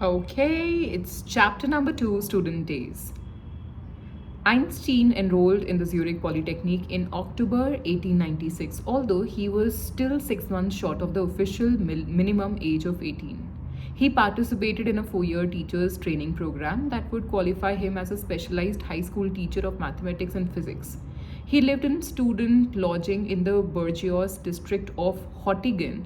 Okay, it's chapter number 2, Student Days. Einstein enrolled in the Zurich Polytechnic in October 1896, although he was still 6 months short of the official minimum age of 18. He participated in a 4 year teacher's training program that would qualify him as a specialized high school teacher of mathematics and physics. He lived in student lodging in the Burgos district of Hottingen,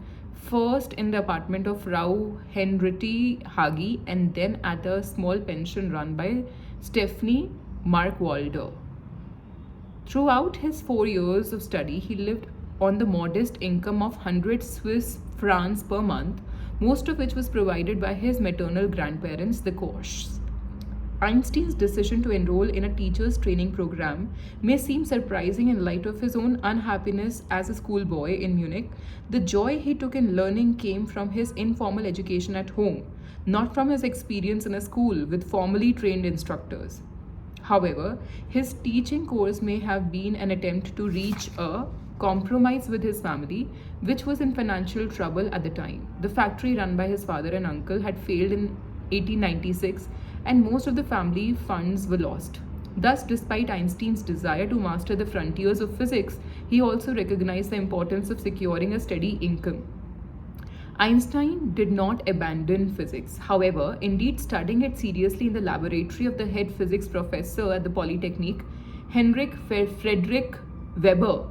first in the apartment of Frau Henriette Hagi and then at a small pension run by Stephanie Markwalder. Throughout his 4 years of study, he lived on the modest income of 100 Swiss francs per month, most of which was provided by his maternal grandparents, the Kochs. Einstein's decision to enroll in a teacher's training program may seem surprising in light of his own unhappiness as a schoolboy in Munich. The joy he took in learning came from his informal education at home, not from his experience in a school with formally trained instructors. However, his teaching course may have been an attempt to reach a compromise with his family, which was in financial trouble at the time. The factory run by his father and uncle had failed in 1896, and most of the family funds were lost. Thus, despite Einstein's desire to master the frontiers of physics, he also recognized the importance of securing a steady income. Einstein did not abandon physics. However, indeed studying it seriously in the laboratory of the head physics professor at the Polytechnic, Henrik Friedrich Weber,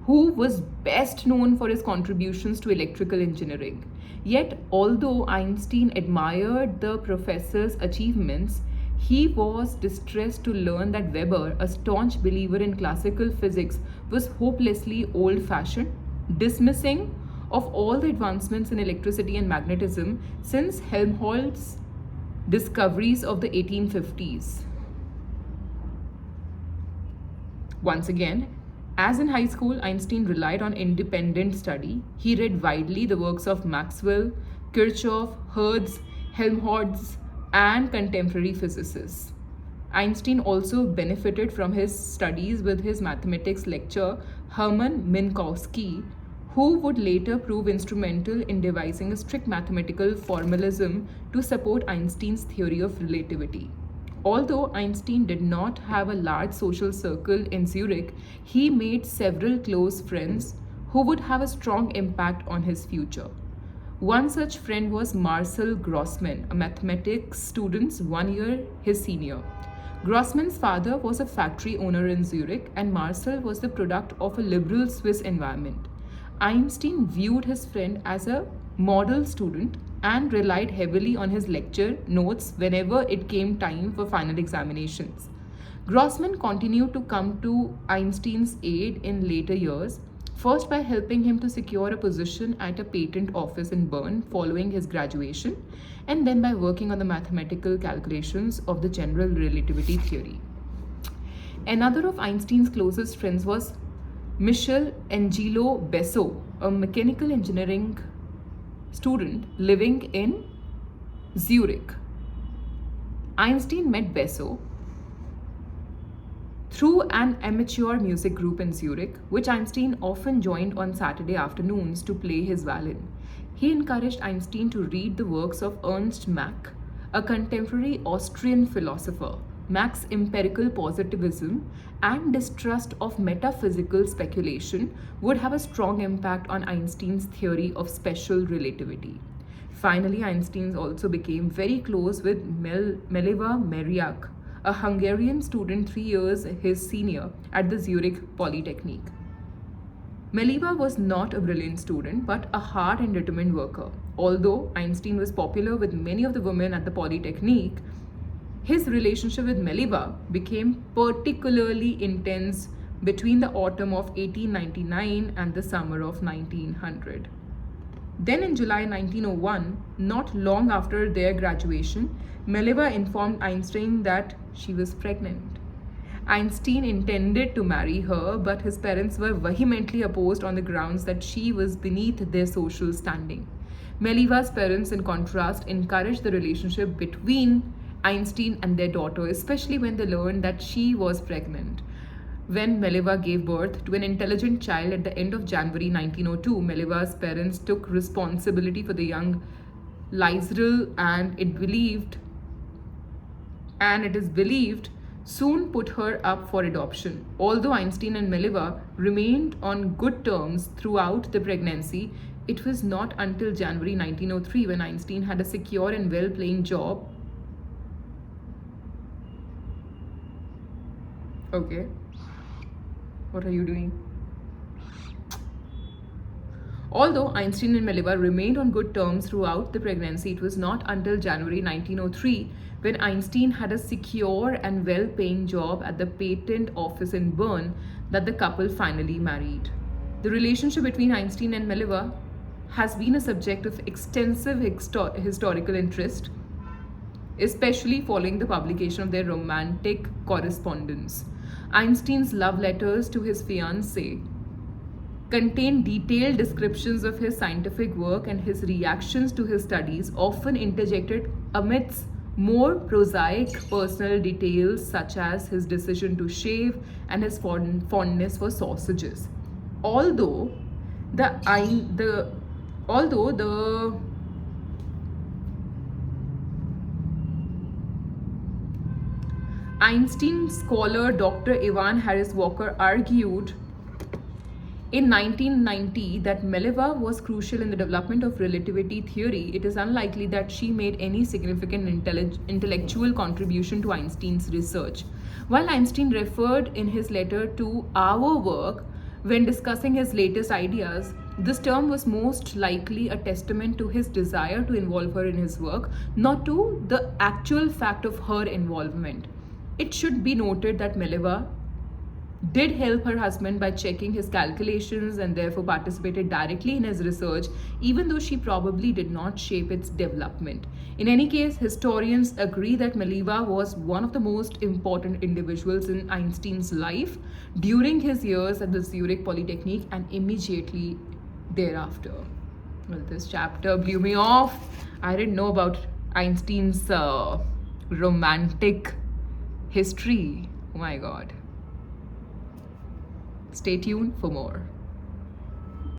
who was best known for his contributions to electrical engineering. Yet, although Einstein admired the professor's achievements, he was distressed to learn that Weber, a staunch believer in classical physics, was hopelessly old fashioned, dismissing of all the advancements in electricity and magnetism since Helmholtz's discoveries of the 1850s. Once again, as in high school, Einstein relied on independent study. He read widely the works of Maxwell, Kirchhoff, Hertz, Helmholtz, and contemporary physicists. Einstein also benefited from his studies with his mathematics lecturer Hermann Minkowski, who would later prove instrumental in devising a strict mathematical formalism to support Einstein's theory of relativity. Although Einstein did not have a large social circle in Zurich, he made several close friends who would have a strong impact on his future. One such friend was Marcel Grossmann, a mathematics student 1 year his senior. Grossmann's father was a factory owner in Zurich, and Marcel was the product of a liberal Swiss environment. Einstein viewed his friend as a model student and relied heavily on his lecture notes whenever it came time for final examinations. Grossmann continued to come to Einstein's aid in later years, first by helping him to secure a position at a patent office in Bern following his graduation, and then by working on the mathematical calculations of the general relativity theory. Another of Einstein's closest friends was Michel Angelo Besso, a mechanical engineering student living in Zurich. Einstein met Besso through an amateur music group in Zurich, which Einstein often joined on Saturday afternoons to play his violin. He encouraged Einstein to read the works of Ernst Mach, a contemporary Austrian philosopher. Mach's empirical positivism and distrust of metaphysical speculation would have a strong impact on Einstein's theory of special relativity. Finally, Einstein also became very close with Mileva Mariak, a Hungarian student 3 years his senior at the Zurich Polytechnic. Mileva was not a brilliant student but a hard and determined worker. Although Einstein was popular with many of the women at the Polytechnic, his relationship with Mileva became particularly intense between the autumn of 1899 and the summer of 1900. Then in July 1901, not long after their graduation, Mileva informed Einstein that she was pregnant. Einstein intended to marry her, but his parents were vehemently opposed on the grounds that she was beneath their social standing. Mileva's parents, in contrast, encouraged the relationship between Einstein and their daughter, especially when they learned that she was pregnant. When Mileva gave birth to an intelligent child at the end of January 1902, Mileva's parents took responsibility for the young Liesel, and it is believed soon put her up for adoption. Although Einstein and Mileva remained on good terms throughout the pregnancy, it was not until January 1903, when Einstein had a secure and well paying job. Okay, what are you doing? Although Einstein and Mileva remained on good terms throughout the pregnancy, it was not until January 1903, when Einstein had a secure and well paying job at the patent office in Bern, that the couple finally married. The relationship between Einstein and Mileva has been a subject of extensive historical interest, especially following the publication of their romantic correspondence. Einstein's love letters to his fiancée contain detailed descriptions of his scientific work and his reactions to his studies, often interjected amidst more prosaic personal details such as his decision to shave and his fondness for sausages. Although the although the Einstein scholar Dr. Ivan Harris Walker argued in 1990 that Mileva was crucial in the development of relativity theory, it is unlikely that she made any significant intellectual contribution to Einstein's research. While Einstein referred in his letter to our work when discussing his latest ideas, this term was most likely a testament to his desire to involve her in his work, not to the actual fact of her involvement. It should be noted that Mileva did help her husband by checking his calculations and therefore participated directly in his research, even though she probably did not shape its development. In any case, historians agree that Mileva was one of the most important individuals in Einstein's life during his years at the Zurich Polytechnic and immediately thereafter. Well, this chapter blew me off. I didn't know about Einstein's romantic history. Oh my god. Stay tuned for more.